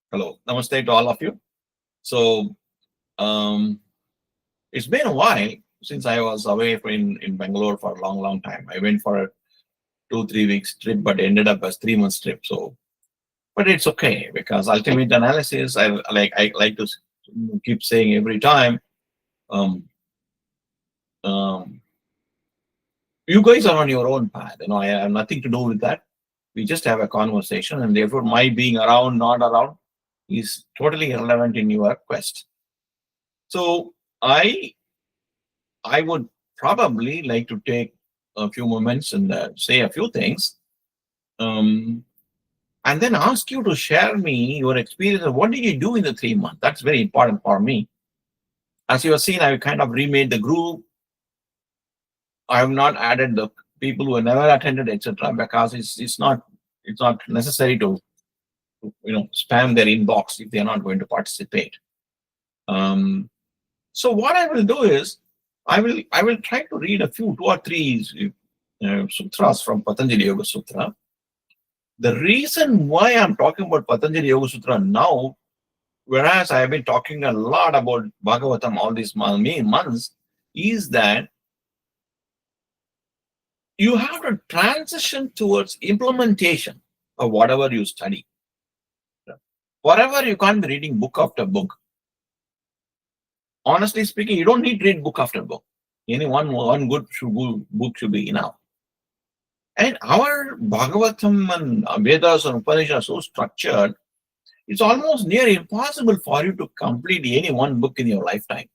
Hello, namaste to all of you. So, um, it's been a while since I was away in Bangalore for a long, long time. I went for a 2, 3 weeks trip, but ended up as 3 months trip. So, but it's okay because ultimate analysis, I like to keep saying every time, um, um, you guys are on your own path. I have nothing to do with that. We just have a conversation, and therefore, my being around, not around, is totally irrelevant in your quest. So, I would probably like to take a few moments and say a few things, um, and then ask you to share me your experience of what did you do in the 3 months. That's very important for me. As you have seen, I kind of remade the group. I have not added the people who have never attended, etc., because it's not necessary to spam their inbox if they are not going to participate. Um, so what I will do is I will try to read a few 2 or 3 sutras from Patanjali Yoga Sutra. The reason why I'm talking about Patanjali Yoga Sutra now, whereas I have been talking a lot about Bhagavatam all these months, is that you have to transition towards implementation of whatever you study. Forever, you can't be reading book after book. Honestly speaking, you don't need to read book after book. Any one good book should be enough. And our Bhagavatam and Vedas and Upanishads are so structured, it's almost near impossible for you to complete any one book in your lifetime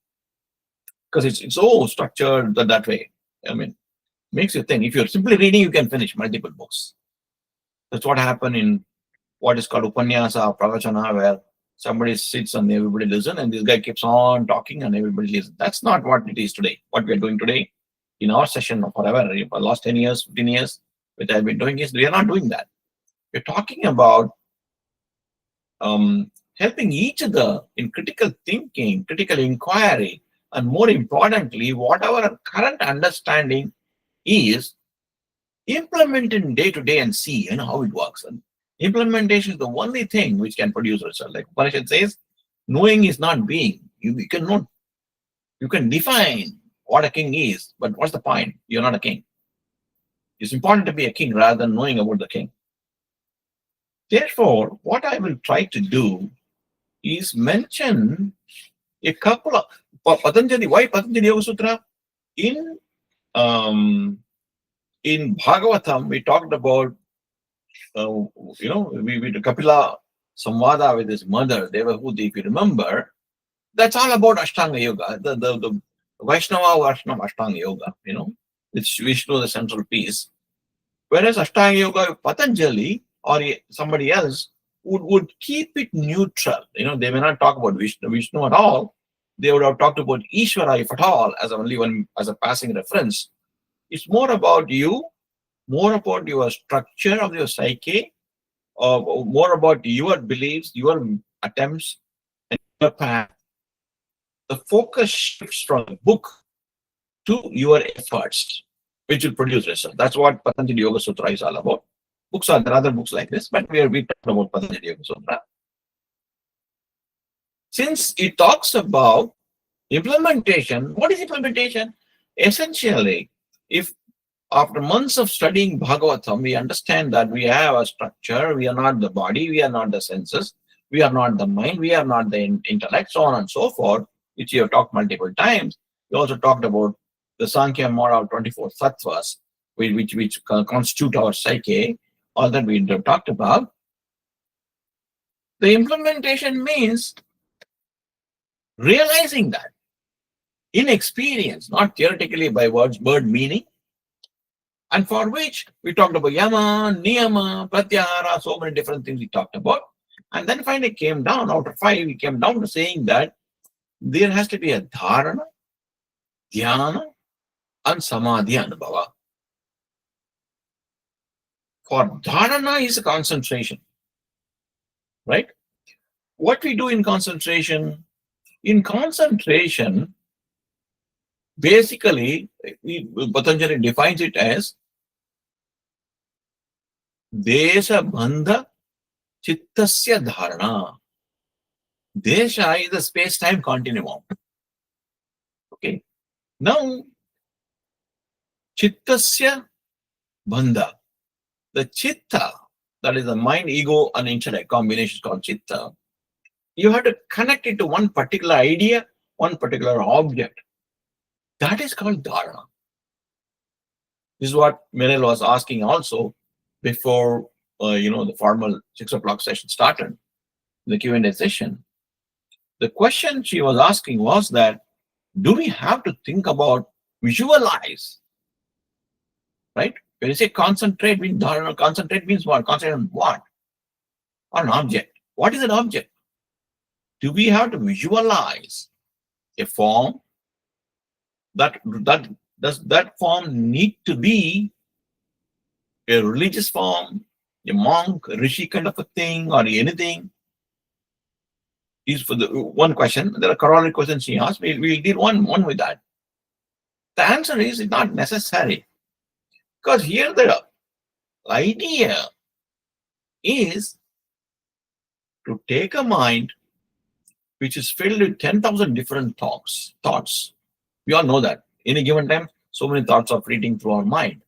because it's so structured that way. I mean, makes you think. If you're simply reading, you can finish multiple books. That's what happened in what is called Upanyasa, Pravachana, where somebody sits and everybody listens, and this guy keeps on talking and everybody listens. That's not what it is today. What we're doing today in our session forever, for the last 10 years, 15 years, which I've been doing is we are not doing that. We're talking about helping each other in critical thinking, critical inquiry, and more importantly, whatever our current understanding is, implement in day to day and see how it works. And implementation is the only thing which can produce result. Like Upanishad says, knowing is not being. You can define what a king is, but what's the point? You're not a king. It's important to be a king rather than knowing about the king. Therefore, what I will try to do is mention a couple of Patanjali. Why Patanjali Yoga Sutra? In Bhagavatam, we talked about we Kapila Samvada with his mother Devahuti. If you remember, that's all about Ashtanga Yoga, the Vaishnava Ashtanga Yoga. It's Vishnu, the central piece. Whereas Ashtanga Yoga, Patanjali or somebody else would keep it neutral. They may not talk about Vishnu at all. They would have talked about Ishwara, if at all, as a passing reference. It's more about you, more about your structure of your psyche, or more about your beliefs, your attempts, and your path. The focus shifts from the book to your efforts, which will produce results. That's what Patanjali Yoga Sutra is all about. There are other books like this, but we talked about Patanjali Yoga Sutra. Since it talks about implementation, what is implementation? Essentially, if after months of studying Bhagavatam, we understand that we have a structure, we are not the body, we are not the senses, we are not the mind, we are not the intellect, so on and so forth, which you have talked multiple times. We also talked about the Sankhya model of 24 sattvas, which constitute our psyche, all that we have talked about. The implementation means realizing that in experience, not theoretically by word meaning, and for which we talked about yama, niyama, pratyahara, so many different things we talked about. And then finally came down, after 5, we came down to saying that there has to be a dharana, dhyana, and samadhi anubhava. For dharana is a concentration, right? What we do in concentration? In concentration, basically, Patanjali defines it as Desha Bandha Chittasya Dharana. Desha is a space-time continuum. Okay. Now, Chittasya Bandha. The Chitta, that is the mind, ego, and intellect combination called Chitta. You have to connect it to one particular idea, one particular object. That is called Dharana. This is what Mirel was asking also before the formal 6 o'clock session started, the Q&A session. The question she was asking was that, do we have to think about, visualize, right? When you say concentrate, means Dharana, concentrate means what? Concentrate on what? On an object. What is an object? Do we have to visualize a form? Does that form need to be a religious form, a monk, a rishi kind of a thing, or anything? Is for the one question. There are corollary questions she asked. We'll deal one with that. The answer is it's not necessary, because here the idea is to take a mind which is filled with 10,000 different thoughts. We all know that. Any given time, so many thoughts are fleeting through our mind.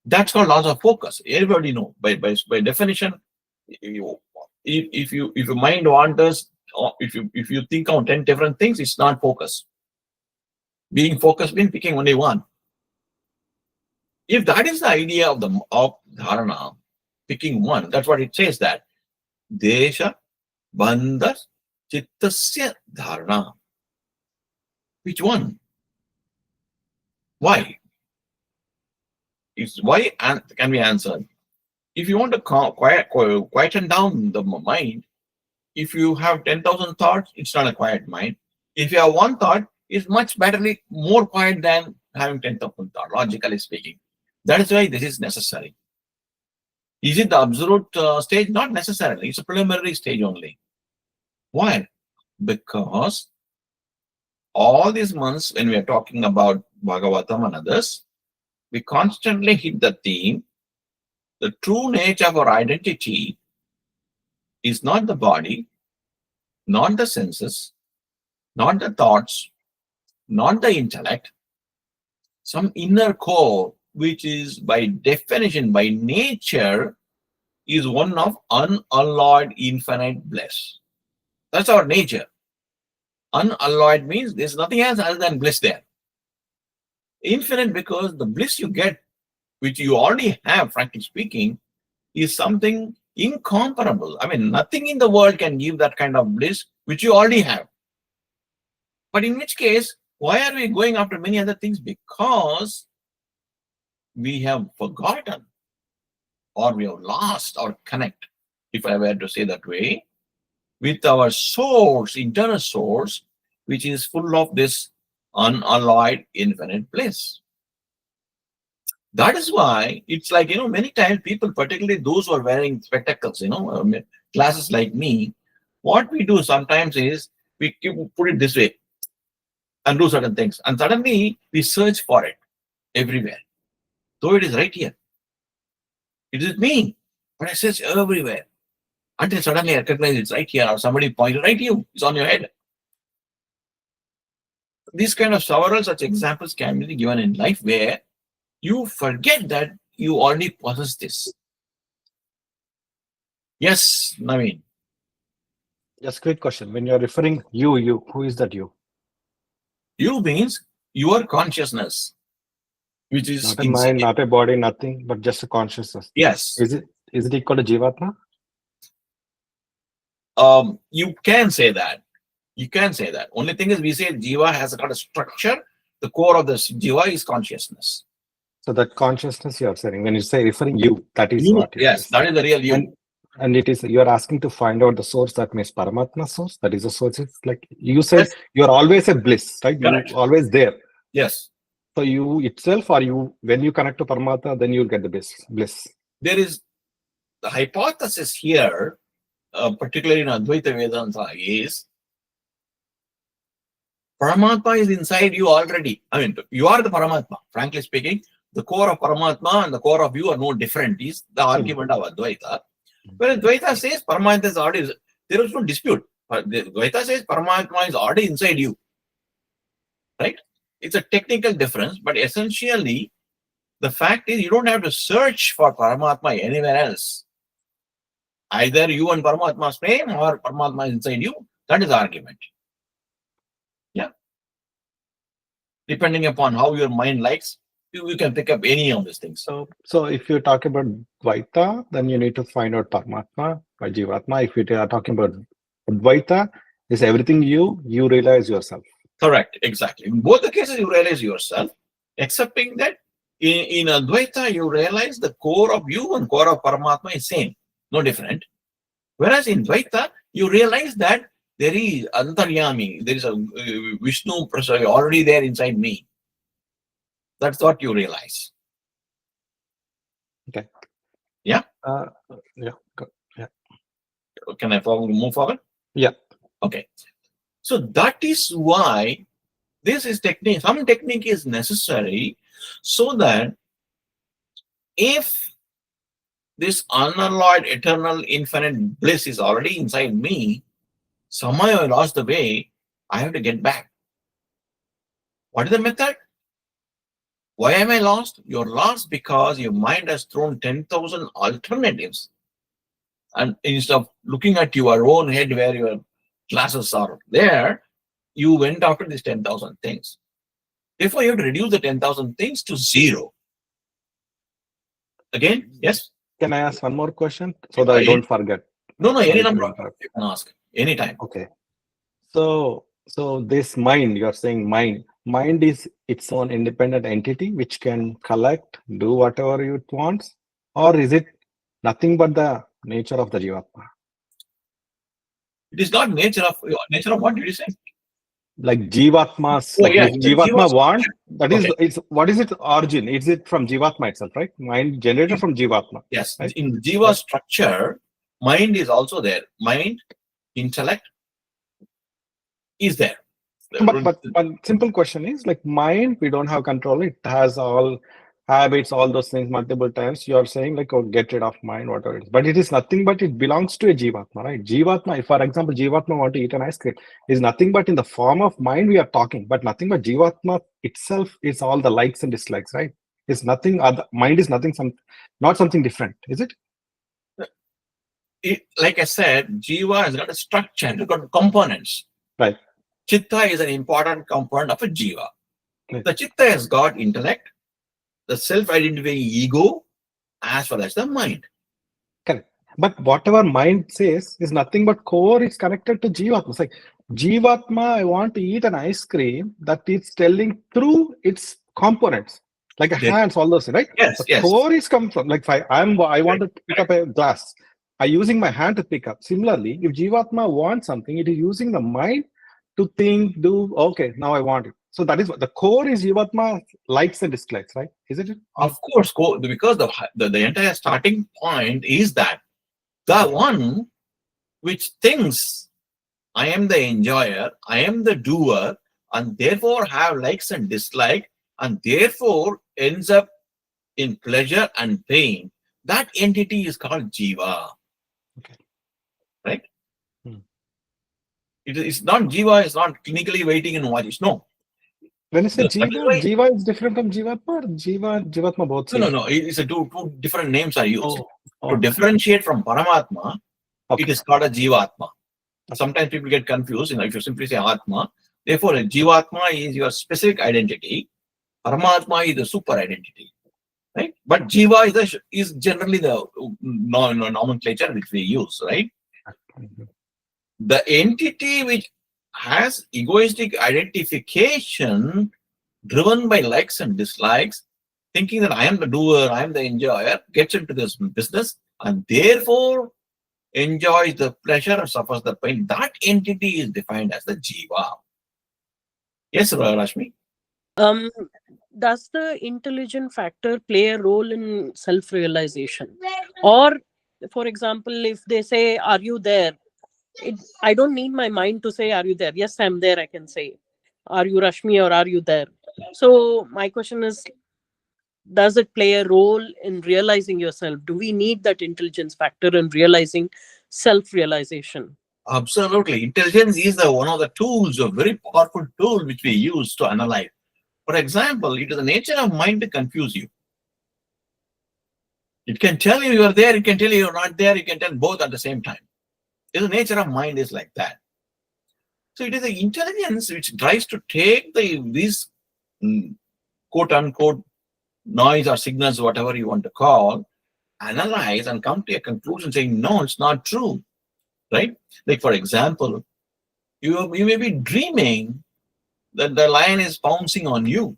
That's called loss of focus. Everybody know by definition. If your mind wanders, or if you think of 10 different things, it's not focus. Being focused means picking only one. If that is the idea of dharana, picking one, that's what it says, that desha bandha chittasya dharana. Which one? Why? Why can be answered. If you want to quieten down the mind, if you have 10,000 thoughts, it's not a quiet mind. If you have one thought, it's much more quiet than having 10,000 thoughts, logically speaking. That is why this is necessary. Is it the absolute stage? Not necessarily. It's a preliminary stage only. Why? Because all these months, when we are talking about Bhagavatam and others, we constantly hit the theme. The true nature of our identity is not the body, not the senses, not the thoughts, not the intellect, some inner core, which is by definition, by nature, is one of unalloyed infinite bliss. That's our nature. Unalloyed means there's nothing else other than bliss there. Infinite because the bliss you get, which you already have, frankly speaking, is something incomparable. I mean, nothing in the world can give that kind of bliss, which you already have. But in which case, why are we going after many other things? Because we have forgotten, or we have lost our connect, if I were to say that way, with our source, internal source, which is full of this unalloyed infinite bliss. That is why it's like, many times people, particularly those who are wearing spectacles, classes like me, what we do sometimes is we put it this way and do certain things. And suddenly we search for it everywhere. Though it is right here. It is me. But I search everywhere. Until suddenly I recognize it's right here, or somebody pointed right to you. It's on your head. These kind of several such examples can be given in life where you forget that you already possess this. Yes, Naveen. Just quick question. When you're referring you, who is that you? You means your consciousness, which is not a mind, not a body, nothing, but just a consciousness. Yes. Is it equal to Jivatma? You can say that. You can say that. Only thing is, we say Jiva has got a structure. The core of the Jiva is consciousness. So that consciousness you are saying, when you say referring you, that is what it yes, is. that is the real you. And it is, you are asking to find out the source, that means Paramatma source. That is the source. It's like you said, yes. You are always a bliss, right? Correct. You always there. Yes. So you itself, or you, when you connect to Paramatma, then you will get the bliss. There is the hypothesis here, particularly in Advaita Vedanta, is Paramatma is inside you already. I mean, you are the Paramatma. Frankly speaking, the core of Paramatma and the core of you are no different. Is the argument of Advaita. When Advaita says Paramatma is already there is no dispute. But the Advaita says Paramatma is already inside you. Right? It's a technical difference, but essentially, the fact is you don't have to search for Paramatma anywhere else. Either you and Paramatma are same or Paramatma is inside you. That is the argument. Yeah. Depending upon how your mind likes, you can pick up any of these things. So if you talk about Dvaita, then you need to find out Paramatma by Jivatma. If you are talking about Advaita, is everything you realize yourself. Correct, exactly. In both the cases, you realize yourself, excepting that in Advaita, you realize the core of you and core of Paramatma is same, no different. Whereas in Dvaita, you realize that there is Antaryami, there is a Vishnu Prasad already there inside me. That's what you realize. Okay. Yeah? Yeah. Yeah. Can I move forward? Yeah. Okay. So that is why this is technique. Some technique is necessary so that if this unalloyed, eternal, infinite bliss is already inside me, somehow I lost the way, I have to get back. What is the method? Why am I lost? You're lost because your mind has thrown 10,000 alternatives. And instead of looking at your own head where your classes are there, you went after these 10,000 things. Therefore, you have to reduce the 10,000 things to zero. Again, yes? Can I ask one more question so that I don't forget? No, any Sorry to number of interrupt. you can ask anytime. Okay. So this mind, you're saying mind is its own independent entity which can collect, do whatever it wants, or is it nothing but the nature of the Jivatma? It is not nature of what did you say? Like Jivatmas, Oh like yeah, if the jiva Jivatma want, structure. that is, Okay. it's what is its origin? Is it from Jivatma itself, right? Mind generated from Jivatma. Yes, right? in jiva structure, mind is also there. Mind, intellect is there. But one simple question is like mind, we don't have control. It has all habits, all those things multiple times. You are saying like, oh, get rid of mind, whatever it is. But it is nothing but it belongs to a Jivatma, right? Jivatma, if for example, Jivatma want to eat an ice cream, is nothing but in the form of mind we are talking, but nothing but Jivatma itself is all the likes and dislikes, right? It's nothing other mind is nothing not something different, is it? Like I said, jiva has got a structure, it's got components. Right. Chitta is an important component of a jiva. Right. The chitta has got intellect, the self-identifying ego, as well as the mind. Correct. But whatever mind says is nothing but core is connected to Jivatma. It's like Jivatma, I want to eat an ice cream that it's telling through its components, like There- hands, all those, right? Yes, The yes. core is come from like if I want to pick up a glass. I using my hand to pick up. Similarly, if Jivatma wants something, it is using the mind to think, do okay, now I want it. So that is what the core is Jivatma likes and dislikes, right? Isn't it? Of course, because the entire starting point is that the one which thinks I am the enjoyer, I am the doer, and therefore have likes and dislike, and therefore ends up in pleasure and pain. That entity is called jiva. Okay. Right? Hmm. It's not jiva, it's not clinically waiting and watching. No. When you say That is Jiva, why, Jiva is different from Jivatma or Jivatma both no, no, same? no. It's a two different names are used. Oh, To okay. differentiate from Paramatma, it Okay. is called a jivatma. Okay. Sometimes people get confused, if you simply say Atma. Therefore, a jivatma is your specific identity. Paramatma is the super identity. Right? But jiva is generally the nomenclature which we use, right? Mhm. The entity which has egoistic identification driven by likes and dislikes, thinking that I am the doer, I am the enjoyer, gets into this business and therefore enjoys the pleasure and suffers the pain. That entity is defined as the jiva. Yes, Rashmi? Um, does the intelligent factor play a role in self-realization? Or, for example, if they say, "Are you there?" I don't need my mind to say, "Are you there?" Yes, I'm there. I can say, "Are you Rashmi?" or "Are you there?" So my question is, does it play a role in realizing yourself? Do we need that intelligence factor in realizing self-realization? Absolutely. Intelligence is one of the tools, a very powerful tool which we use to analyze. For example, it is the nature of mind to confuse you. It can tell you are there, it can tell you you're not there, it can tell both at the same time. The nature of mind is like that. So it is the intelligence which tries to take these quote unquote noise or signals, whatever you want to call, analyze and come to a conclusion saying, no, it's not true. Right? Like, for example, you may be dreaming that the lion is pouncing on you.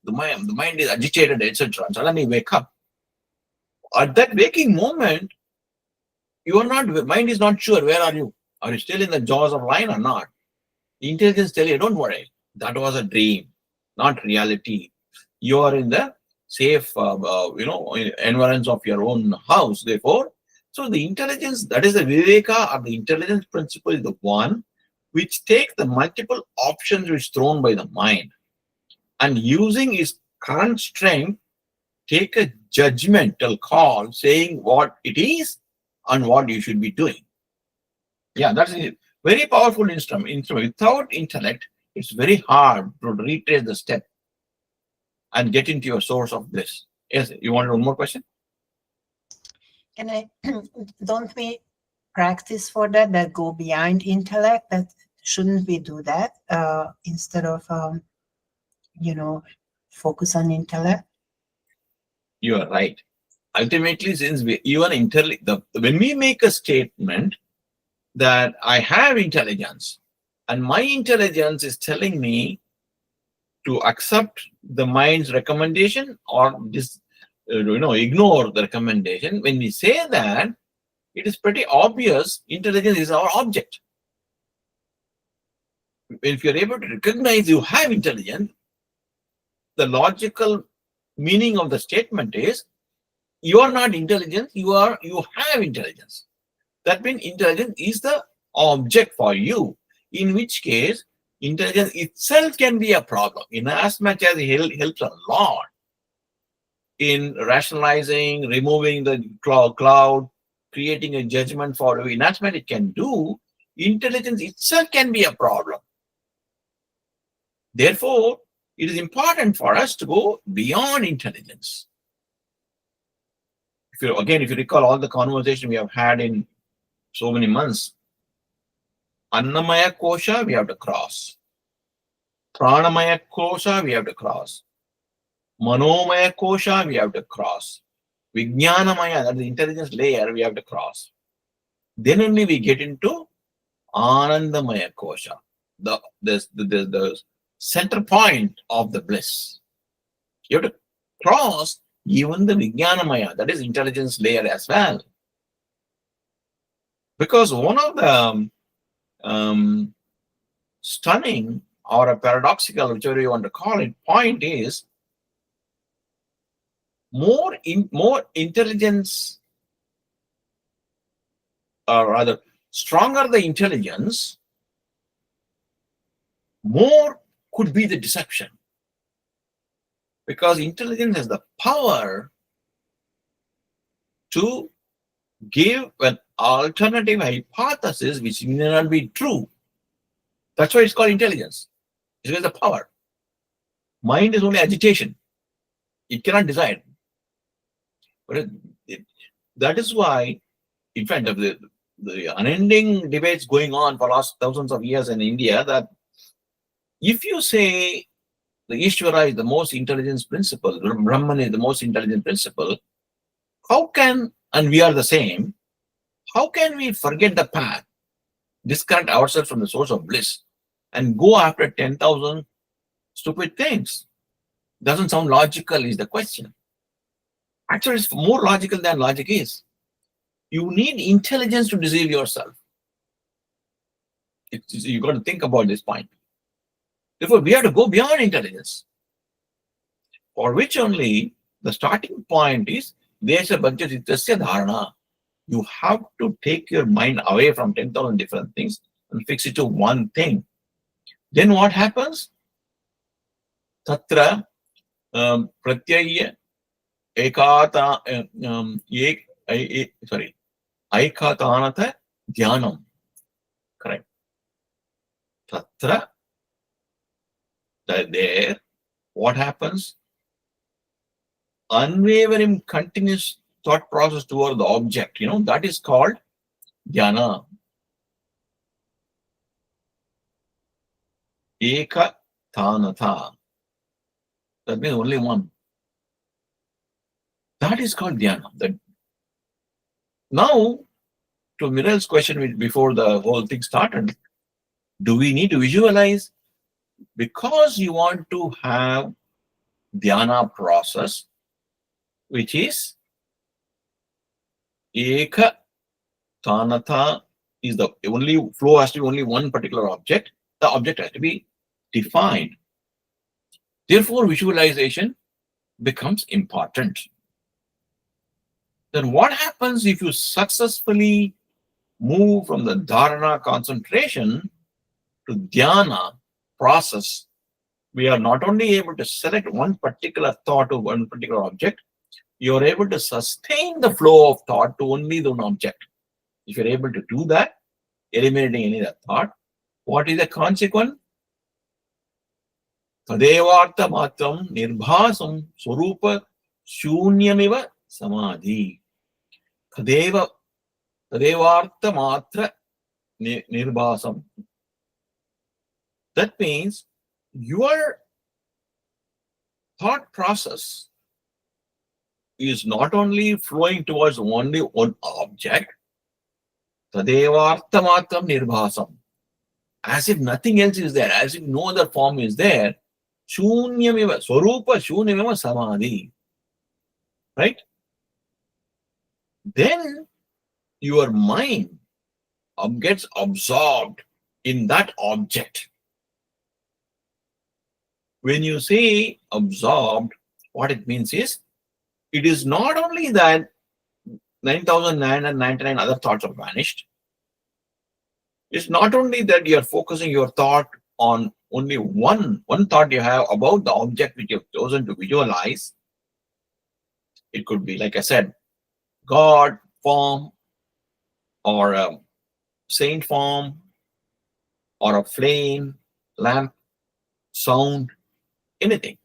The mind is agitated, etc. And suddenly you wake up. At that waking moment, mind is not sure where are you. Are you still in the jaws of lion or not? The intelligence tells you, don't worry, that was a dream, not reality. You are in the safe, environs of your own house. Therefore, so the intelligence, that is the viveka or the intelligence principle, is the one which takes the multiple options which thrown by the mind and using its current strength, take a judgmental call saying what it is and what you should be doing. Yeah, that's a very powerful instrument. Without intellect, it's very hard to retrace the step and get into your source of bliss. Yes, you want one more question? Don't we practice for that go beyond intellect? That shouldn't we do that instead of focus on intellect? You are right. Ultimately, since when we make a statement that I have intelligence and my intelligence is telling me to accept the mind's recommendation or ignore the recommendation, when we say that, it is pretty obvious intelligence is our object. If you're able to recognize you have intelligence, the logical meaning of the statement is you are not intelligent, you have intelligence. That means intelligence is the object for you, in which case intelligence itself can be a problem, in as much as it helps a lot in rationalizing, removing the cloud, creating a judgment for you. In as much it can do, intelligence itself can be a problem. Therefore, it is important for us to go beyond intelligence. If you recall all the conversation we have had in so many months, Annamaya Kosha, we have to cross. Pranamaya Kosha, we have to cross. Manomaya Kosha, we have to cross. Vijnanamaya, that is the intelligence layer, we have to cross. Then only we get into Anandamaya Kosha, the center point of the bliss. You have to cross even the Vijnanamaya, that is intelligence layer as well. Because one of the stunning or a paradoxical, whichever you want to call it, point is more intelligence, or rather stronger the intelligence, more could be the deception. Because intelligence has the power to give an alternative hypothesis which may not be true. That's why it's called intelligence. It has the power. Mind is only agitation. It cannot decide. But that is why, in fact, the unending debates going on for last thousands of years in India, that if you say the Ishwara is the most intelligent principle, Brahman is the most intelligent principle, and we are the same, how can we forget the path, disconnect ourselves from the source of bliss, and go after 10,000 stupid things? Doesn't sound logical is the question. Actually, it's more logical than logic is. You need intelligence to deceive yourself. You got to think about this point. Therefore, we have to go beyond intelligence, for which only the starting point is Desha Bhajya Chitasya Dharana. You have to take your mind away from 10,000 different things and fix it to one thing. Then what happens? Tatra pratyaya Aikatanata Dhyanam. Correct. Tatra, there, what happens? Unwavering, continuous thought process toward the object, that is called dhyana. Eka tanatha. That means only one. That is called dhyana. Now, to Miral's question before the whole thing started, do we need to visualize? Because you want to have dhyana process, which is eka tanatha, is the only flow has to be only one particular object. The object has to be defined. Therefore, visualization becomes important. Then what happens if you successfully move from the dharana concentration to dhyana process? We are not only able to select one particular thought or one particular object, you are able to sustain the flow of thought to only the one object. If you're able to do that, eliminating any other thought, what is the consequence? Tadevartha matram nirbhasam swarupa shunyamiva samadhi. Tadevartha matra nirbhasam. That means your thought process is not only flowing towards only one object, tadevartha matram nirbhasam, as if nothing else is there, as if no other form is there. Shunyamiva, swarupa shunyamiva samadhi. Right? Then your mind gets absorbed in that object. When you say absorbed, what it means is, it is not only that 9,999 other thoughts are vanished. It's not only that you are focusing your thought on only one thought you have about the object which you have chosen to visualize. It could be, like I said, God form, or a saint form, or a flame, lamp, sound, anything.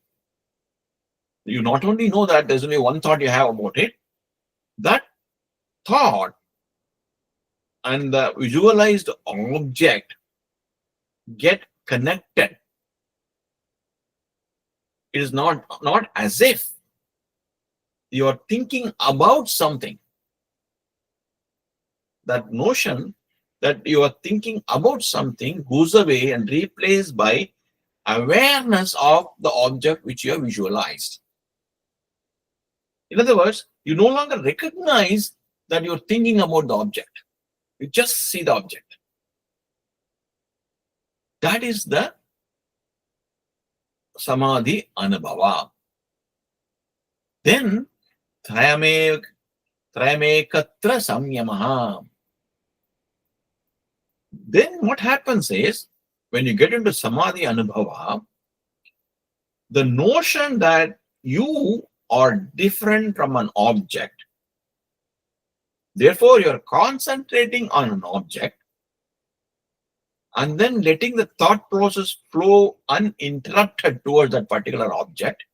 You not only know that there's only one thought you have about it, that thought and the visualized object get connected. It is not as if you are thinking about something. That notion that you are thinking about something goes away and replaced by awareness of the object which you have visualized. In other words, you no longer recognize that you're thinking about the object. You just see the object. That is the samadhi anubhava. Then trayamekatra samyamaha. Then what happens is, when you get into samadhi anubhava, the notion that you are different from an object, therefore you're concentrating on an object and then letting the thought process flow uninterrupted towards that particular object,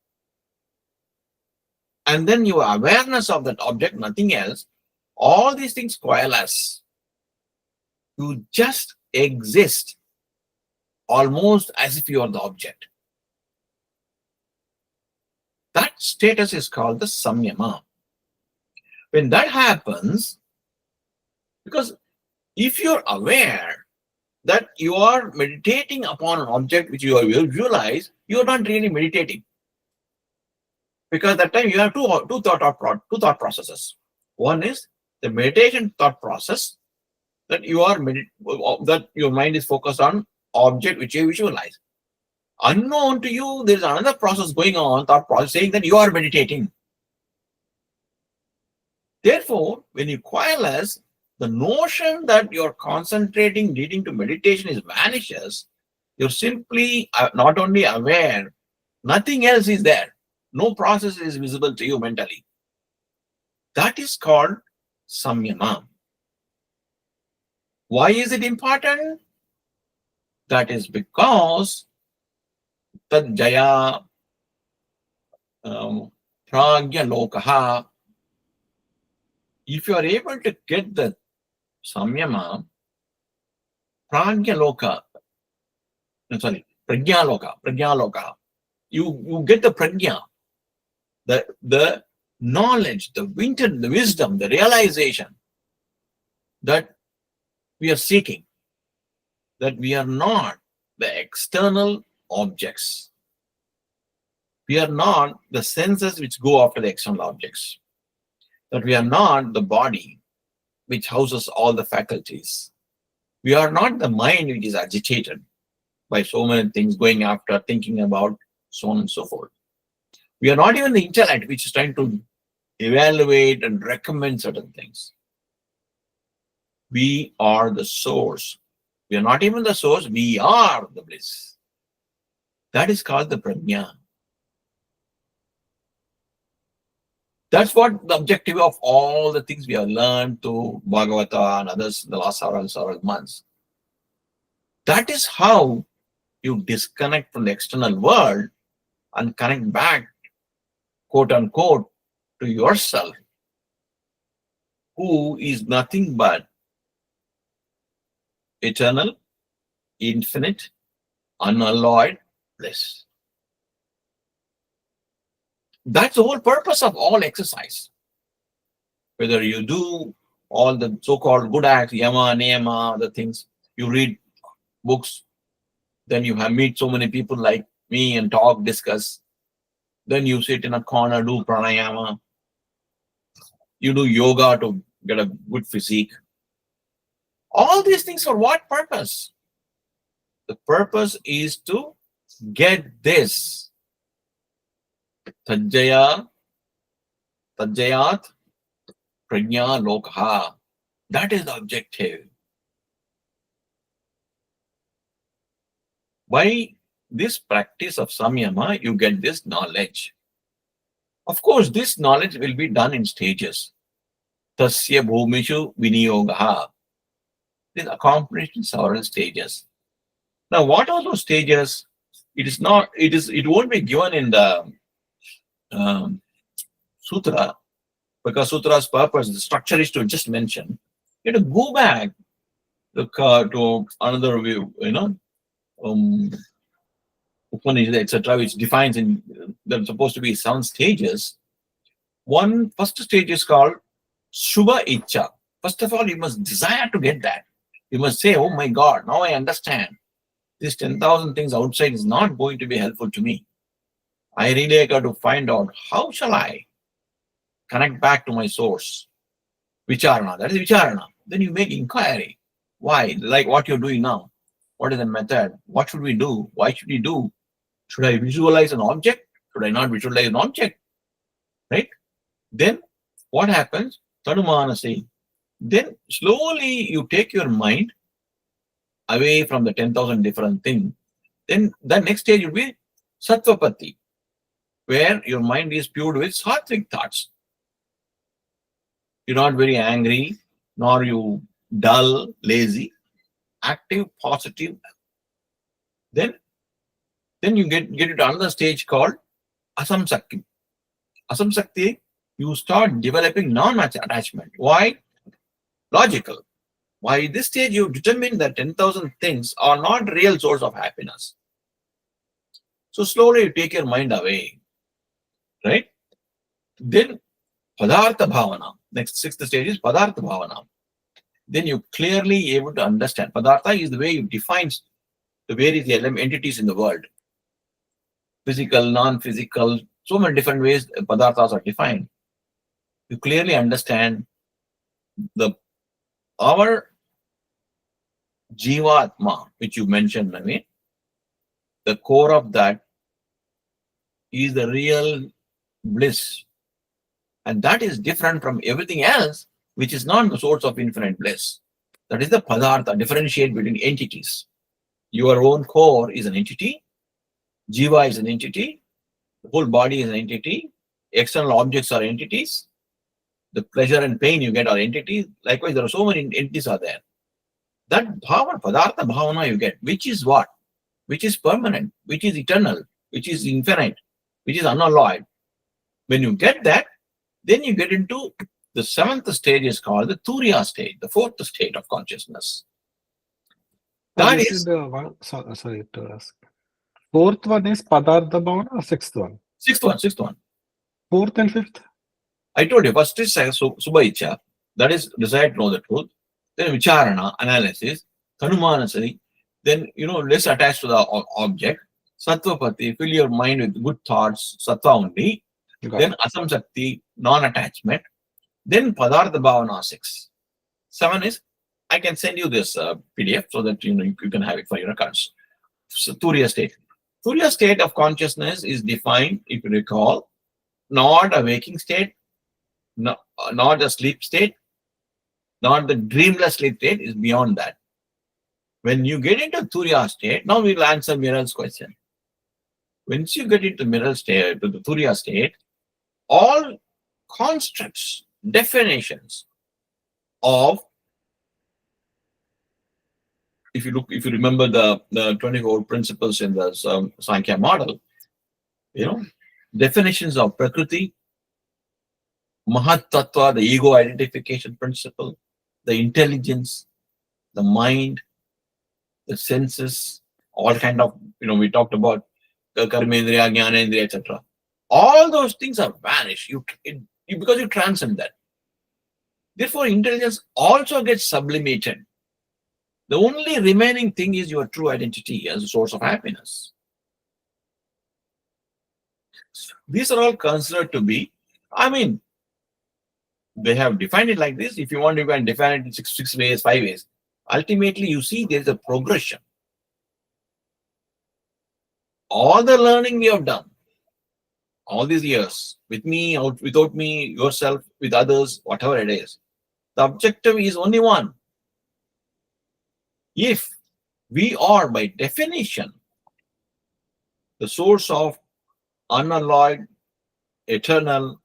and then your awareness of that object, nothing else, all these things coalesce. You just exist almost as if you are the object. That status is called the samyama. When that happens, because if you're aware that you are meditating upon an object which you have visualized, you're not really meditating. Because that time you have two thought processes. One is the meditation thought process, that that your mind is focused on object which you visualize. Unknown to you, there is another process going on, thought process, saying that you are meditating. Therefore, when you coalesce, the notion that you're concentrating leading to meditation vanishes. You're simply not only aware, nothing else is there. No process is visible to you mentally. That is called samyama. Why is it important? That is because tad jaya pragya lokaha. If you are able to get the samyama, pragya loka, pragya loka, you get the pragya, the knowledge, the wisdom, the realization that we are seeking, that we are not the external objects. We are not the senses which go after the external objects. That we are not the body which houses all the faculties. We are not the mind which is agitated by so many things going after, thinking about, so on and so forth. We are not even the intellect which is trying to evaluate and recommend certain things. We are the source. We are not even the source, we are the bliss. That is called the prajna. That's what the objective of all the things we have learned through Bhagavata and others in the last several months. That is how you disconnect from the external world and connect back, quote unquote, to yourself, who is nothing but eternal, infinite, unalloyed bliss. That's the whole purpose of all exercise. Whether you do all the so-called good acts, yama, niyama, the things, you read books, then you meet so many people like me and talk, discuss, then you sit in a corner, do pranayama, you do yoga to get a good physique. All these things for what purpose? The purpose is to get this. Tajjayat prajna lokha. That is the objective. By this practice of samyama, you get this knowledge. Of course, this knowledge will be done in stages. Tasya bhumishu viniyogaha. It is accomplished in several stages. Now, what are those stages? It won't be given in the sutra, because sutra's purpose, the structure is to just mention. You have to go back to another view, Upanishad, etc., which defines in there's supposed to be 7 stages. First stage is called Shubha Icha. First of all, you must desire to get that. You must say, oh my God, now I understand. This 10,000 things outside is not going to be helpful to me. I really got to find out how shall I connect back to my source. Vicharana, that is Vicharana. Then you make inquiry. Why? Like what you're doing now. What is the method? What should we do? Why should we do? Should I visualize an object? Should I not visualize an object? Right? Then what happens? Tanumanasi. Then slowly you take your mind away from the 10,000 different things. Then the next stage will be Sattvapati, where your mind is pure with sattvic thoughts. You're not very angry, nor you dull, lazy, active, positive. Then you get into another stage called Asamsakti. Asamsakti, you start developing non-attachment. Why? Logical. Why this stage you determine that 10,000 things are not real source of happiness. So slowly you take your mind away. Right? Then Padartha Bhavana. Next 6th stage is Padartha Bhavana. Then you clearly able to understand. Padartha is the way you define the various entities in the world. Physical, non-physical, so many different ways Padarthas are defined. You clearly understand our Jivatma, which you mentioned, Naveen. The core of that is the real bliss. And that is different from everything else, which is not the source of infinite bliss. That is the Padartha, differentiate between entities. Your own core is an entity, Jiva is an entity, the whole body is an entity, external objects are entities, the pleasure and pain you get are entities. Likewise, there are so many entities are there. That bhavana, padartha bhavana you get, which is what? Which is permanent, which is eternal, which is infinite, which is unalloyed. When you get that, then you get into the seventh stage is called the Turiya state, the fourth state of consciousness. That You is said, sorry to ask. Fourth one is Padartha Bhavana or sixth one? sixth one. Fourth and fifth? I told you, first is Subha Icha, that is desire to know the truth. Then Vicharana, analysis, Kanumanasari, then less attached to the object. Sattvapati, fill your mind with good thoughts, sattva only. Then Asamsakti, non-attachment. Then Padartha Bhavana 6. 7 is, I can send you this PDF so that you can have it for your records. So, Turiya state. Turiya state of consciousness is defined, if you recall, not a waking state, not a sleep state, not the dreamless sleep state, is beyond that. When you get into Turiya state, now we will answer Miral's question. Once you get into Miral state, to the Turiya state, all constructs, definitions of, if you remember the 24 principles in the Samyama model, definitions of Prakriti, Mahat Tattva, the ego identification principle, the intelligence, the mind, the senses, all kind of, we talked about Karmendriya, Jnanendriya, etc. All those things are vanished because you transcend that. Therefore, intelligence also gets sublimated. The only remaining thing is your true identity as a source of happiness. These are all considered to be, they have defined it like this. If you want, you can define it in six ways, 5 ways. Ultimately, you see there is a progression. All the learning we have done, all these years, with me, without me, yourself, with others, whatever it is, the objective is only one. If we are, by definition, the source of unalloyed, eternal,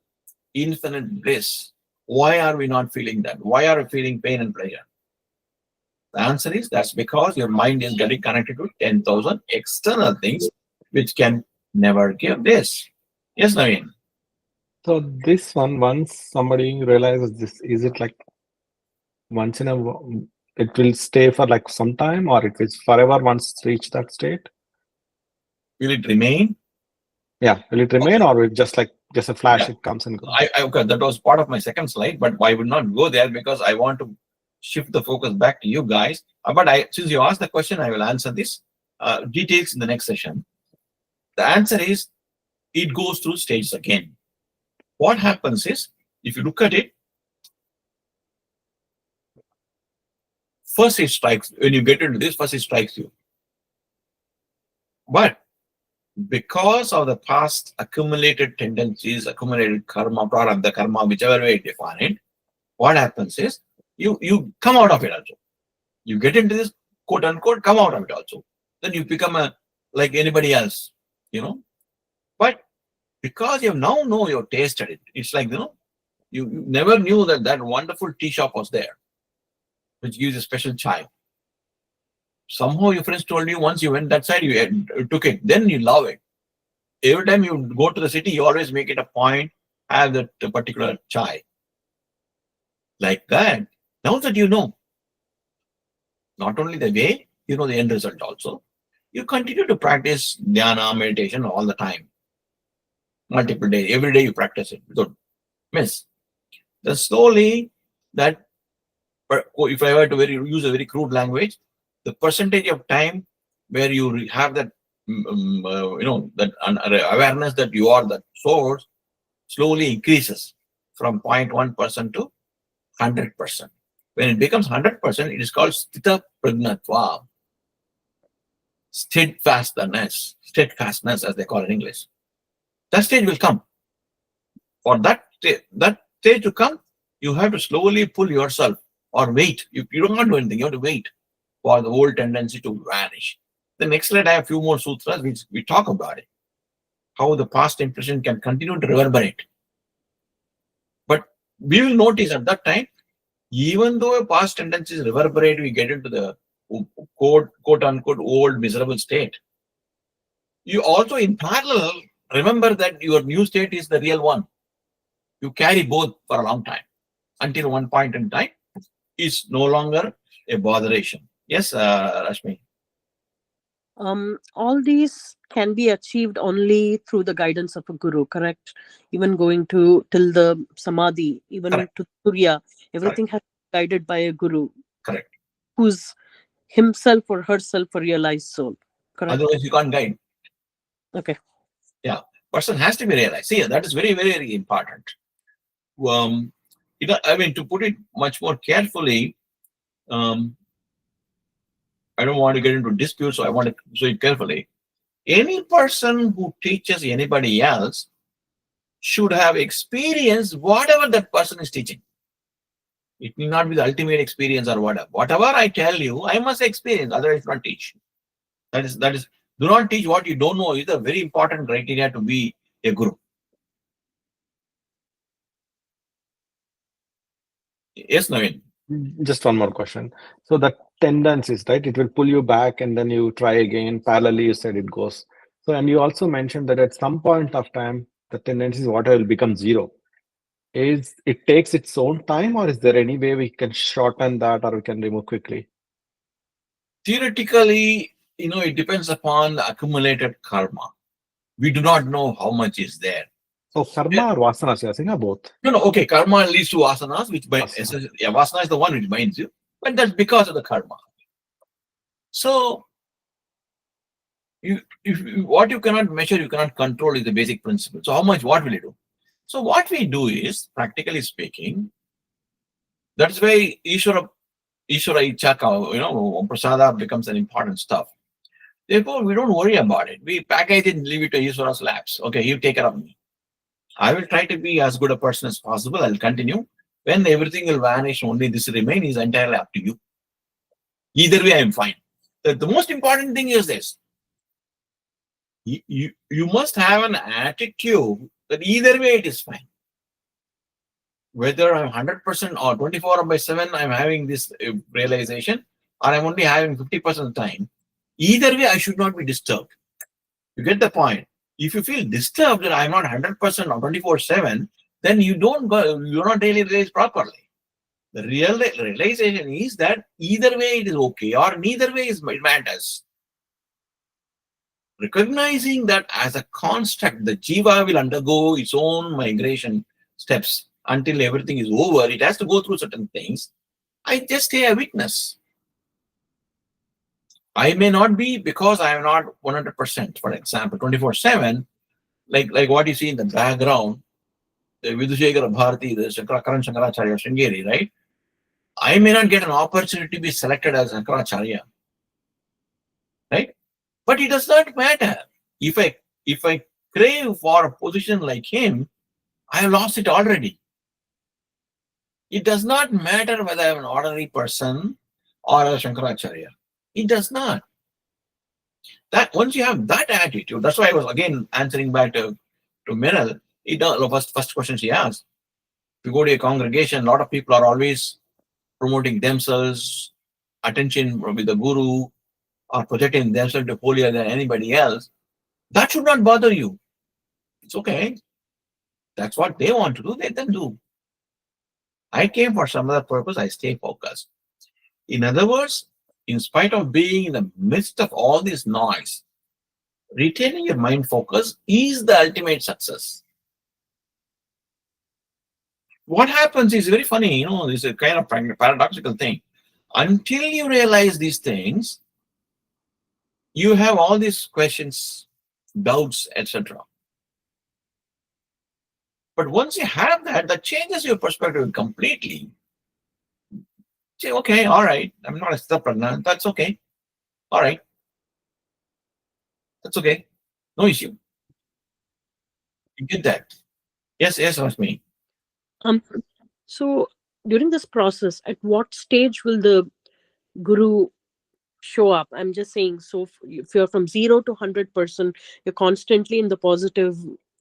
infinite bliss, why are we not feeling that? Why are we feeling pain and pleasure? The answer is that's because your mind is getting connected to 10,000 external things which can never give this. Yes, Naveen? So this one, once somebody realizes this, is it like once in a it will stay for like some time, or it will forever once reach that state? Will it remain? Yeah, will it remain, or will it just a flash, Yeah. it comes and goes? Okay, that was part of my second slide, but I will not go there because I want to shift the focus back to you guys. But since you asked the question, I will answer this. Details in the next session. The answer is, it goes through stages again. What happens is, if you look at it, first it strikes, when you get into this, first it strikes you. But because of the past accumulated tendencies, accumulated karma, prarabdha karma, whichever way you define it, what happens is, you come out of it also. You get into this, quote unquote, come out of it also. Then you become like anybody else, But because you now know you've tasted it, it's like, you never knew that wonderful tea shop was there, which gives a special chai. Somehow your friends told you once you went that side, you took it, then you love it. Every time you go to the city, you always make it a point, have that particular chai. Like that, now that you know, not only the way, you know the end result also, you continue to practice dhyana, meditation all the time. Multiple days, every day you practice it without miss. Then slowly, that, if I were to use a very crude language, the percentage of time where you have that, that awareness that you are the source, slowly increases from 0.1% to 100%. When it becomes 100%, it is called sthita pragnatva, steadfastness as they call it in English. That stage will come. For that stage to come, you have to slowly pull yourself or wait. You don't want to do anything. You have to wait for the old tendency to vanish. The next slide, I have a few more sutras which we talk about it. How the past impression can continue to reverberate. But we will notice at that time, Even though past tendencies reverberate, we get into the quote unquote old miserable state. You also, in parallel, remember that your new state is the real one. You carry both for a long time until one point in time is no longer a botheration. Yes, Rashmi. All these can be achieved only through the guidance of a guru, correct? Even going to till the samadhi, even Correct. to Surya, Correct. everything has to be guided by a guru Correct. who's himself or herself a realized soul, correct? Otherwise, you can't guide. Okay. Yeah, person has to be realized. See, that is very, very, very important. I mean, to put it much more carefully, I don't want to get into dispute, so I want to say it carefully. Any person who teaches anybody else should have experienced whatever that person is teaching. It need not be the ultimate experience or whatever. Whatever I tell you, I must experience, otherwise not teach. That is, do not teach what you don't know is a very important criteria to be a guru. Yes, Naveen. Just one more question. So the tendencies, right? It will pull you back and then you try again. Parallelly, you said it goes. So, and you also mentioned that at some point of time, the tendencies, whatever, will become zero. Is it takes its own time, or is there any way we can shorten that or we can remove quickly? Theoretically, it depends upon the accumulated karma. We do not know how much is there. So karma or vasanas, you're saying, or both? No, okay. Karma leads to vasanas, which vasana is the one which binds you, but that's because of the karma. So, what you cannot measure, you cannot control is the basic principle. So, how much, what will you do? So, what we do is, practically speaking, that's why Ishwara Ichaka, prasada becomes an important stuff. Therefore, we don't worry about it. We package it and leave it to Ishwara's laps. Okay, you take care of me. I will try to be as good a person as possible. I'll continue. When everything will vanish, only this remain is entirely up to you. Either way, I'm fine. The most important thing is this. You must have an attitude that either way it is fine. Whether I'm 100% or 24/7, I'm having this realization, or I'm only having 50% of the time. Either way, I should not be disturbed. You get the point? If you feel disturbed that I'm not 100% or 24/7, then you're not really realized properly. The real realization is that either way it is okay, or neither way it matters. Recognizing that as a construct, the jiva will undergo its own migration steps until everything is over. It has to go through certain things. I just stay a witness. I may not be, because I am not 100%, for example, 24/7, like what you see in the background, the Vidushekhara Bharati, the Karan Shankaracharya Sringeri, right? I may not get an opportunity to be selected as Shankaracharya, right? But it does not matter. If I crave for a position like him, I have lost it already. It does not matter whether I'm an ordinary person or a Shankaracharya. It does not. That once you have that attitude, that's why I was again answering back to Meral. First question she asked. If you go to a congregation, a lot of people are always promoting themselves, attention with the guru, or projecting themselves to holier than anybody else. That should not bother you. It's okay. That's what they want to do, let them do. I came for some other purpose, I stay focused. In other words, in spite of being in the midst of all this noise, retaining your mind focus is the ultimate success. What happens is very funny, this is a kind of paradoxical thing. Until you realize these things, you have all these questions, doubts, etc. But once you have that changes your perspective completely. Say, okay, all right, I'm not a stubborn, that's okay. All right. That's okay. No issue. You get that. Yes, that's me. So during this process, at what stage will the guru show up? I'm just saying, so if you're from 0 to 100%, you're constantly in the positive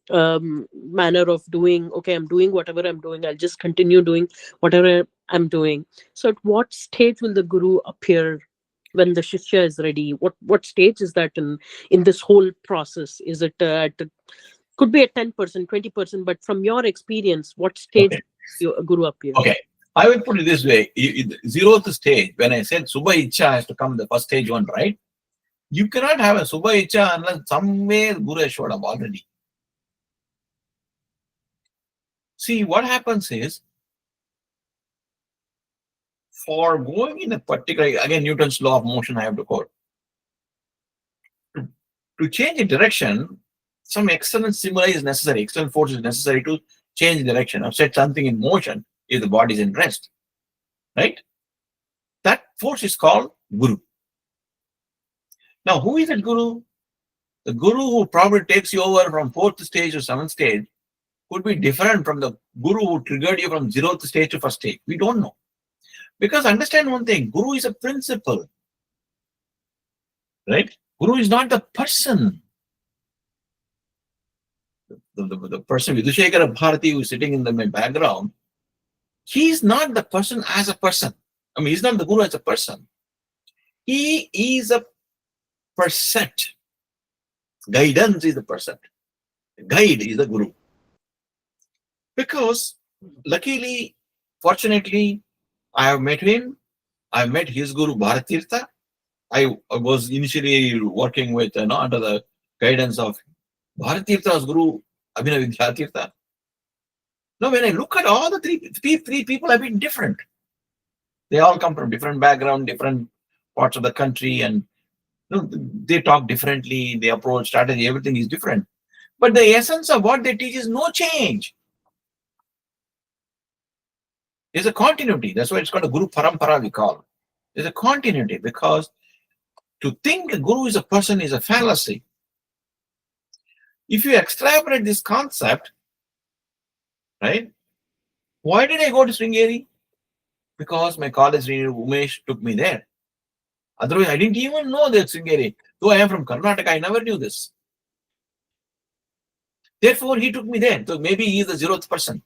manner of doing, okay, I'm doing whatever I'm doing, I'll just continue doing whatever I'm doing. So at what stage will the guru appear when the shishya is ready? What stage is that in this whole process? Is it could be at 10%, 20%, but from your experience, what stage Okay. your guru appear? Okay. I will put it this way. Zeroth stage, when I said Subha Icha has to come the first stage one, right? You cannot have a Subha Icha unless somewhere Guru has showed up already. See, what happens is, for going in a particular, again, Newton's law of motion, I have to quote. To change a direction, some external stimuli is necessary, external force is necessary to change direction or set something in motion if the body is in rest, right? That force is called Guru. Now, who is that Guru? The Guru who probably takes you over from 4th stage to 7th stage could be different from the Guru who triggered you from 0th stage to 1st stage. We don't know. Because understand one thing, Guru is a principle, right? Guru is not the person. The person, Vidhushekara Bharati, who is sitting in my background, he is not the person as a person. I mean, he's not the Guru as a person. He is a percept. Guidance is the percept. Guide is the Guru. Because luckily, fortunately, I have met him. I met his Guru Bharatirtha. I was initially working with, under the guidance of Bharatirtha's Guru Abhinav Vidyatirtha. Now, when I look at all the three people have been different. They all come from different background, different parts of the country, and they talk differently, they approach strategy, everything is different. But the essence of what they teach is no change. There's a continuity. That's why it's called a Guru Parampara, we call. There's a continuity, because to think a Guru is a person is a fallacy. If you extrapolate this concept, right? Why did I go to Sringeri? Because my college leader Umesh took me there. Otherwise, I didn't even know that Sringeri. Though I am from Karnataka, I never knew this. Therefore, he took me there. So maybe he is the 0th person.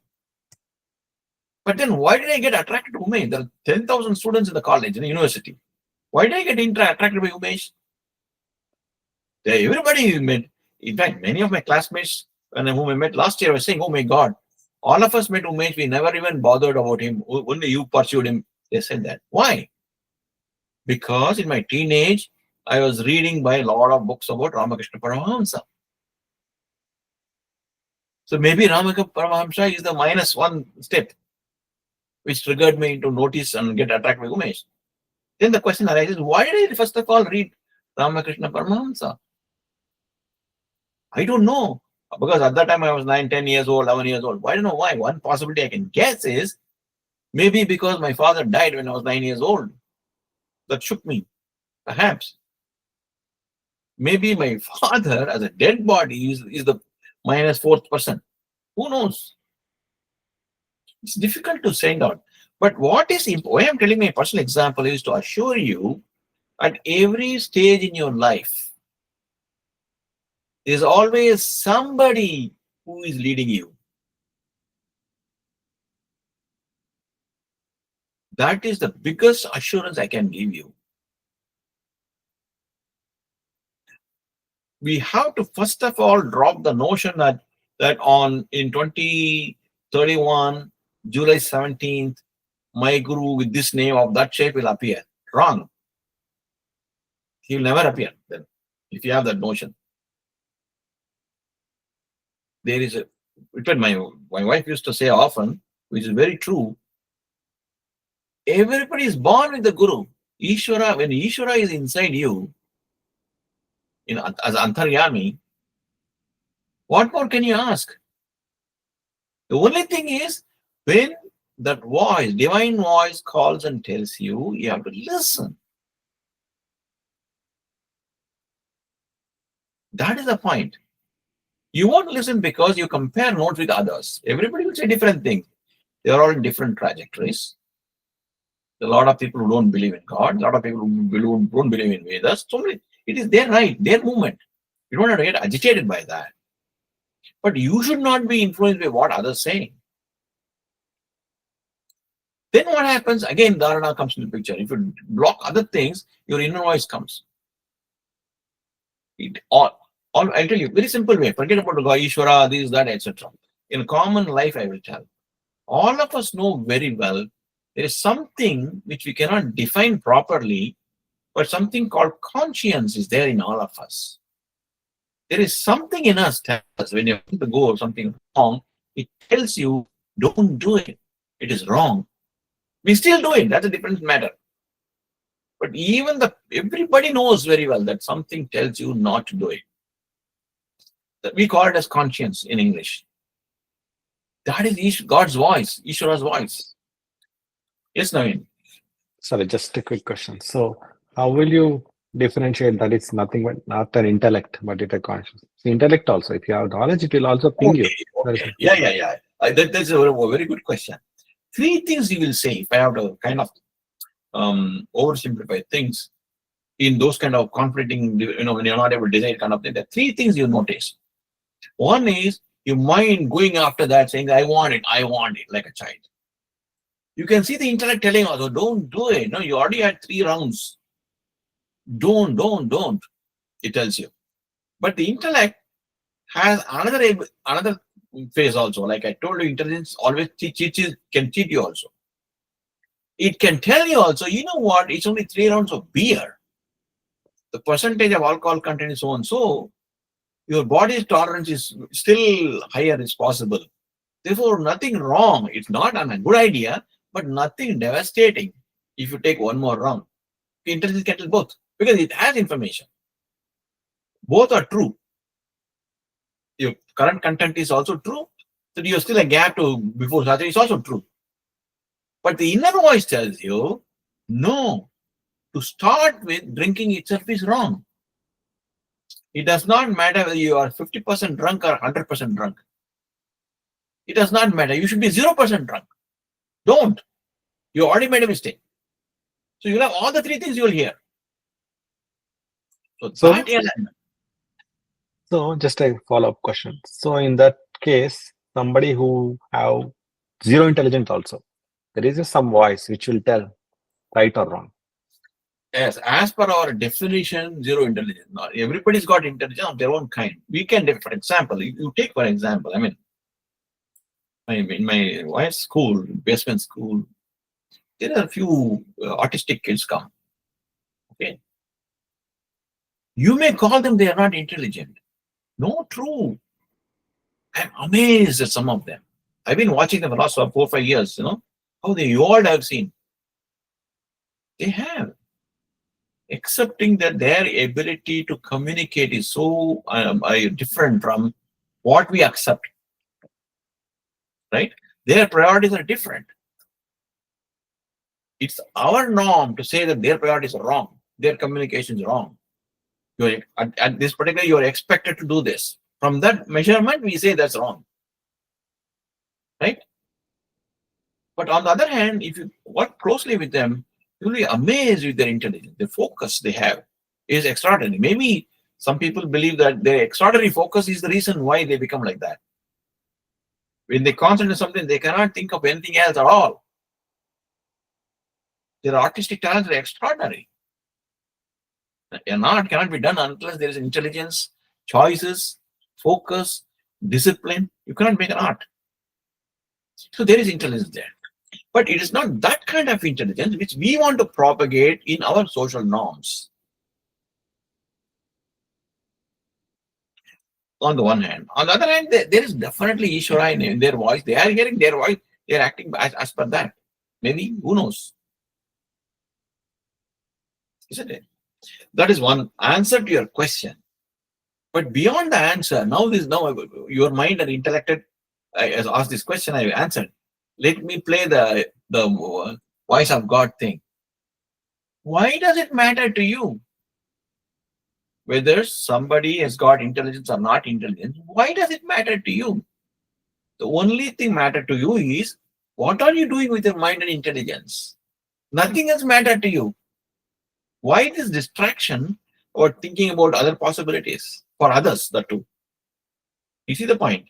But then why did I get attracted to Umesh? There are 10,000 students in the college, in the university. Why did I get attracted by Umesh? Everybody met. In fact, many of my classmates, whom I met last year, were saying, oh my God, all of us met Umesh, we never even bothered about him. Only you pursued him. They said that. Why? Because in my teenage, I was reading by a lot of books about Ramakrishna Paramahamsa. So maybe Ramakrishna Paramahamsa is the -1 step, which triggered me to notice and get attracted by Umesh. Then the question arises, why did I first of all read Ramakrishna Paramahamsa? I don't know. Because at that time I was 9, 10 years old, 11 years old. I don't know why. One possibility I can guess is maybe because my father died when I was 9 years old. That shook me. Perhaps. Maybe my father, as a dead body, is the -4th person. Who knows? It's difficult to send out. But why I'm telling my personal example is to assure you at every stage in your life, there's always somebody who is leading you. That is the biggest assurance I can give you. We have to first of all drop the notion that in 2031, July 17th, my Guru with this name of that shape will appear. Wrong. He will never appear then, if you have that notion. There is my wife used to say often, which is very true, everybody is born with the Guru. Ishwara, when Ishwara is inside you, as Antaryami, what more can you ask? The only thing is, when that voice, divine voice, calls and tells you, you have to listen. That is the point. You won't listen because you compare notes with others. Everybody will say different things. They are all in different trajectories. A lot of people who don't believe in God, a lot of people who don't believe in Vedas. So it is their right, their movement. You don't have to get agitated by that. But you should not be influenced by what others say. Then what happens? Again, dharana comes into the picture. If you block other things, your inner voice comes. I'll tell you, very simple way. Forget about God, Ishwara, this, that, etc. In common life, I will tell. All of us know very well there is something which we cannot define properly, but something called conscience is there in all of us. There is something in us tells us when you want to go or something wrong, it tells you, don't do it. It is wrong. We still do it. That's a different matter. But even everybody knows very well that something tells you not to do it. We call it as conscience in English. That is God's voice, Ishwara's voice. Yes, Naveen. Sorry, just a quick question. So, how will you differentiate that it's nothing but not an intellect, but it's a conscious? So intellect also, if you have knowledge, it will also ping you. Okay. Yeah. That's a very good question. 3 things you will say, if I have to kind of oversimplify things in those kind of conflicting, when you're not able to decide kind of thing, there are 3 things you notice. One is your mind going after that, saying, I want it, like a child. You can see the intellect telling also, don't do it. No, you already had 3 rounds. Don't. It tells you. But the intellect has another phase also. Like I told you, intelligence always can cheat you also. It can tell you also, you know what, it's only 3 rounds of beer. The percentage of alcohol content is so and so. Your body's tolerance is still higher as possible. Therefore, nothing wrong. It's not a good idea, but nothing devastating if you take one more round. Intelligence can tell both because it has information. Both are true. Your current content is also true. So you're still a gap to before Satya is also true. But the inner voice tells you, no, to start with, drinking itself is wrong. It does not matter whether you are 50% drunk or 100% drunk. It does not matter. You should be 0% drunk. Don't. You already made a mistake. So you'll have all the 3 things you will hear. So that element. So just a follow-up question. So in that case, somebody who have 0 intelligence also, there is some voice which will tell right or wrong. Yes, as per our definition, 0 intelligence. Now, everybody's got intelligence of their own kind. We can, for example, you take for example, in my wife's school, basement school, there are a few autistic kids come. Okay. You may call them they are not intelligent. No, true. I'm amazed at some of them. I've been watching them for the last 4 or 5 years, how they evolved, I've seen. They have. Accepting that their ability to communicate is so different from what we accept, right? Their priorities are different. It's our norm to say that their priorities are wrong, their communication is wrong. At this particular, you are expected to do this. From that measurement, we say that's wrong, right? But on the other hand, if you work closely with them, you'll be amazed with their intelligence. The focus they have is extraordinary. Maybe some people believe that their extraordinary focus is the reason why they become like that. When they concentrate on something, they cannot think of anything else at all. Their artistic talents are extraordinary. An art cannot be done unless there is intelligence, choices, focus, discipline. You cannot make an art. So there is intelligence there. But it is not that kind of intelligence which we want to propagate in our social norms. On the one hand. On the other hand, there is definitely Ishwara in their voice. They are hearing their voice. They are acting as per that. Maybe, who knows? Isn't it? That is one answer to your question. But beyond the answer, now your mind and intellect has asked this question, I answered. Let me play the voice of God thing. Why does it matter to you whether somebody has got intelligence or not intelligent? Why does it matter to you? The only thing matter to you is what are you doing with your mind and intelligence? Nothing else matter to you. Why this distraction or thinking about other possibilities for others, the two? You see the point?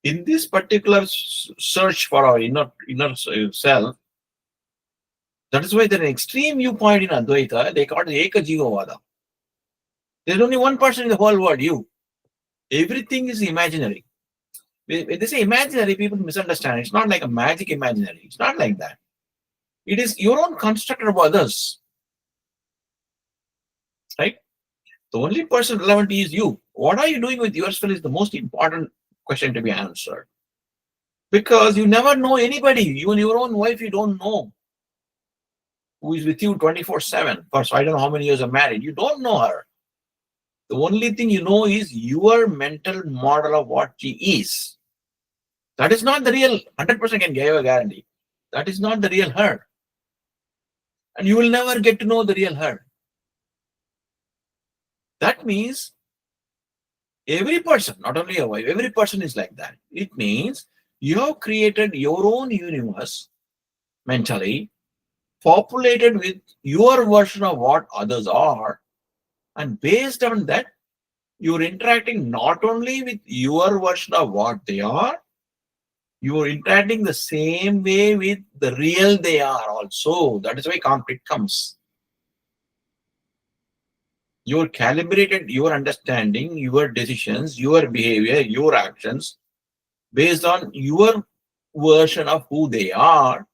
In this particular search for our inner self, that is why there is an extreme viewpoint in Advaita. They call it Eka Jiva Vada. There's only one person in the whole world, you. Everything is imaginary. When they say imaginary, people misunderstand. It's not like a magic imaginary. It's not like that. It is your own construct of others. Right? The only person relevant is you. What are you doing with yourself is the most important question to be answered. Because you never know anybody. Even your own wife, you don't know. Who is with you 24/7. First, I don't know how many years are married. You don't know her. The only thing you know is your mental model of what she is. That is not the real, 100% can give a guarantee. That is not the real her. And you will never get to know the real her. That means every person, not only your wife, every person is like that. It means you have created your own universe mentally, populated with your version of what others are, and based on that, you're interacting not only with your version of what they are, you're interacting the same way with the real they are also. That is why conflict comes. You're calibrated your understanding, your decisions, your behavior, your actions based on your version of who they are.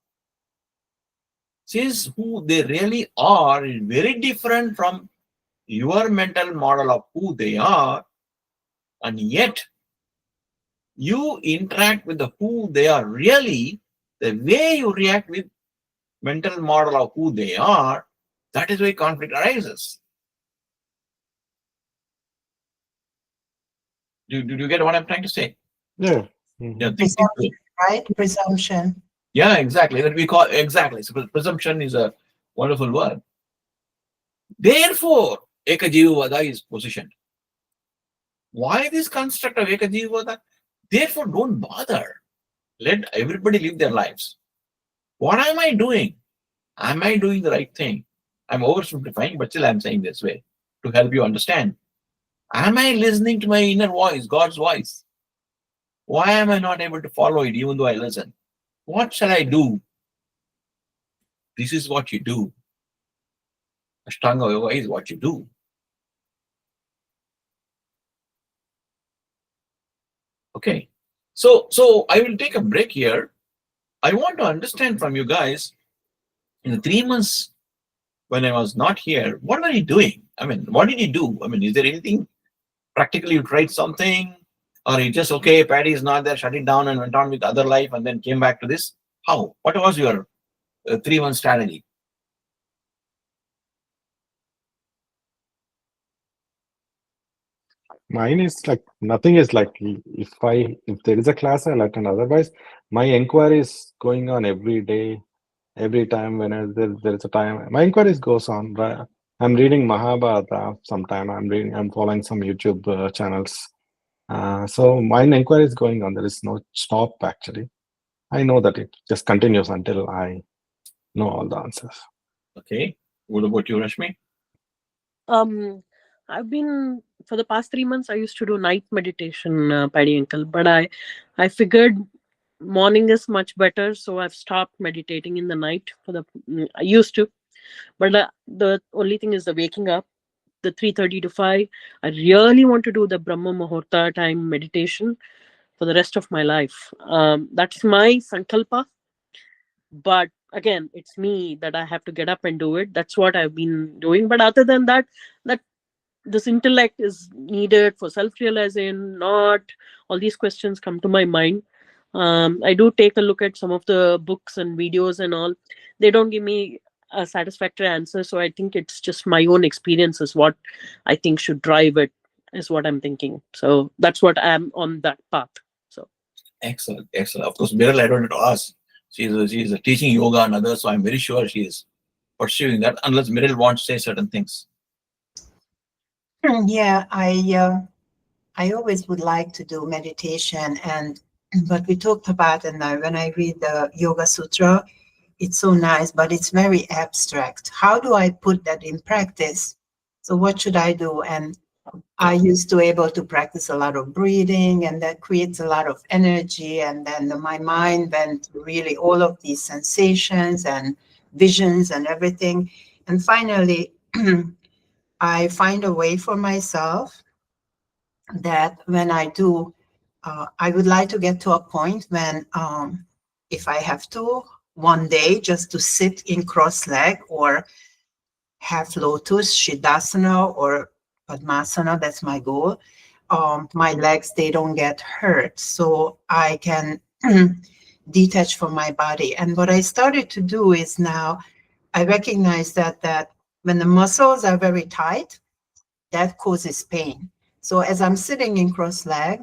Since who they really are is very different from your mental model of who they are, and yet you interact with the who they are really, the way you react with mental model of who they are, that is why conflict arises. Do you get what I'm trying to say? Yeah. Yeah, Presumption, right? Presumption. yeah, exactly. That we call exactly. So presumption is a wonderful word. Therefore, Ekajivavada is positioned. Why this construct of Ekajivavada? Therefore, don't bother. Let everybody live their lives. What am I doing? Am I doing the right thing? I'm oversimplifying, but still I'm saying this way to help you understand. Am I listening to my inner voice, God's voice? Why am I not able to follow it even though I listen? What shall I do? This is what you do. Ashtanga yoga is what you do. Okay. So I will take a break here. I want to understand from you guys, in the 3 months when I was not here, what were you doing? I mean, what did you do? I mean, is there anything practically you tried something? Or you just, okay, Patty is not there, shut it down and went on with other life and then came back to this? How? What was your 3-month strategy? Mine is like nothing is like if there is a class I'll attend. Otherwise, my inquiry is going on every day, every time when there is a time. My inquiries goes on. Right? I'm reading Mahabharata sometime. I'm following some YouTube channels. So my inquiry is going on. There is no stop actually. I know that it just continues until I know all the answers. Okay. What about you, Rashmi? I've been for the past 3 months. I used to do night meditation, Paddy Uncle, but I figured morning is much better, so I've stopped meditating in the night. I used to, but the only thing is the waking up, the 3:30 to 5. I really want to do the Brahma Muhurta time meditation for the rest of my life. That's my sankalpa, but again, it's me that I have to get up and do it. That's what I've been doing. But other than that, that this intellect is needed for self-realization, not all these questions come to my mind. I do take a look at some of the books and videos and all. They don't give me a satisfactory answer, so I think it's just my own experience is what I think should drive it, is what I'm thinking. So that's what I'm on that path. So Excellent, excellent. Of course, Meral, I don't need to ask. She's teaching yoga and others, so I'm very sure she is pursuing that, unless Meral wants to say certain things. Yeah, I always would like to do meditation, but we talked about, and when I read the Yoga Sutra, it's so nice, but it's very abstract. How do I put that in practice? So what should I do? And I used to able to practice a lot of breathing, and that creates a lot of energy. And then my mind went really all of these sensations and visions and everything. And finally, I find a way for myself that when I do, I would like to get to a point when, if I have to, one day just to sit in cross leg or half lotus, Shavasana or Padmasana, that's my goal. My legs, they don't get hurt, so I can detach from my body. And what I started to do is now I recognize that when the muscles are very tight, that causes pain. So as I'm sitting in cross leg,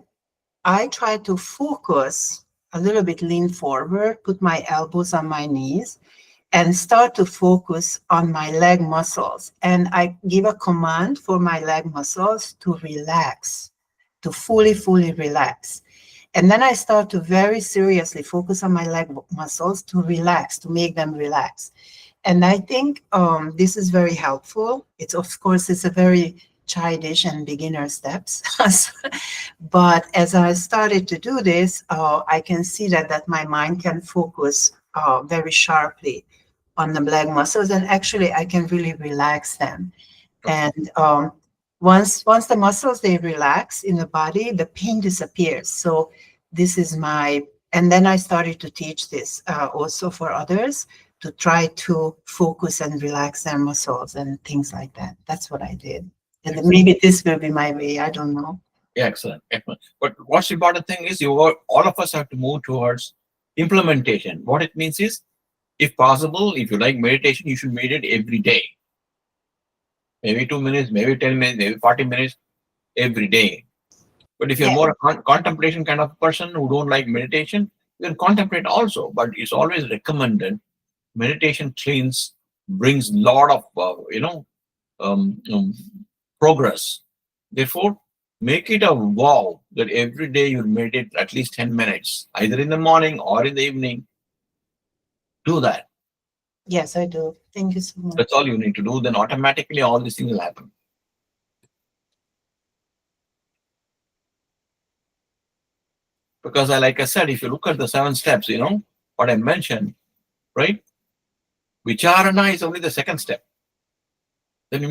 I try to focus a little bit, lean forward, put my elbows on my knees, and start to focus on my leg muscles. And I give a command for my leg muscles to relax, to fully relax. And then I start to very seriously focus on my leg muscles to relax, to make them relax. And I think this is very helpful. It's, of course, it's a very childish and beginner steps. But as I started to do this, I can see that my mind can focus very sharply on the leg muscles, and actually I can really relax them. And once the muscles, they relax in the body, the pain disappears. So this is and then I started to teach this also for others, to try to focus and relax their muscles and things like that. That's what I did. And then maybe this will be my way, I don't know. Yeah, excellent. But what's the important thing is all of us have to move towards implementation. What it means is, if possible, if you like meditation, you should meditate every day. Maybe 2 minutes, maybe 10 minutes, maybe 40 minutes every day. But if you're more a contemplation kind of person who don't like meditation, you can contemplate also. But it's always recommended. Meditation brings a lot of progress. Therefore, make it a vow that every day you meditate at least 10 minutes, either in the morning or in the evening. Do that. Yes, I do. Thank you so much. That's all you need to do. Then automatically all these things will happen. Because like I said, if you look at the 7 steps, what I mentioned, right? Vicharana is only the second step. Then you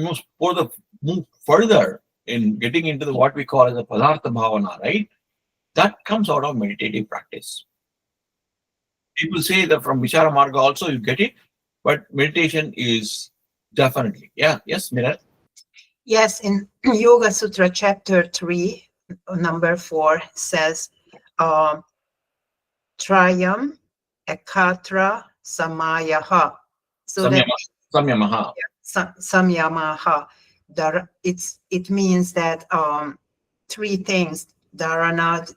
move further in getting into what we call as a Padartha Bhavana, right? That comes out of meditative practice. People say that from Vichara Marga also you get it, but meditation is definitely. Yeah, yes, Mira. Yes, in Yoga Sutra chapter 3, number 4 says, Trayam Ekatra Samayaha. So Samyama. Samyamaha. It means that 3 things, dharana,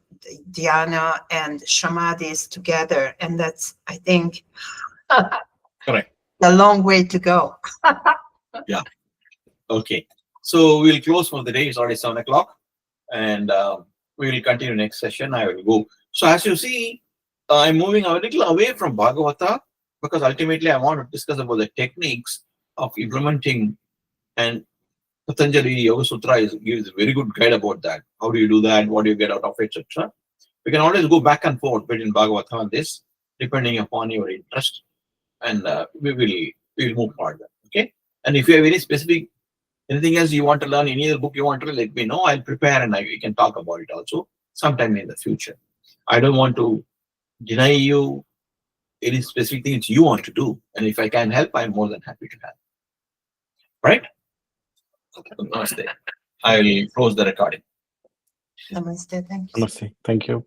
dhyana, and samadhi is together. And that's, I think, Correct. A long way to go. Yeah. Okay. So we'll close for the day. It's already 7 o'clock. And we will continue next session. I will go. So as you see, I'm moving a little away from Bhagavata, because ultimately I want to discuss about the techniques of implementing, and Patanjali Yoga Sutra gives a very good guide about that. How do you do that? What do you get out of it, etc. We can always go back and forth between Bhagavata and this, depending upon your interest, and we will move further. Okay. And if you have any specific anything else you want to learn, any other book you want to let me know. I'll prepare and we can talk about it also sometime in the future. I don't want to deny you any specific things you want to do. And if I can help, I'm more than happy to help. Right? Namaste. I will close the recording. Namaste. Thank you. Namaste. Thank you.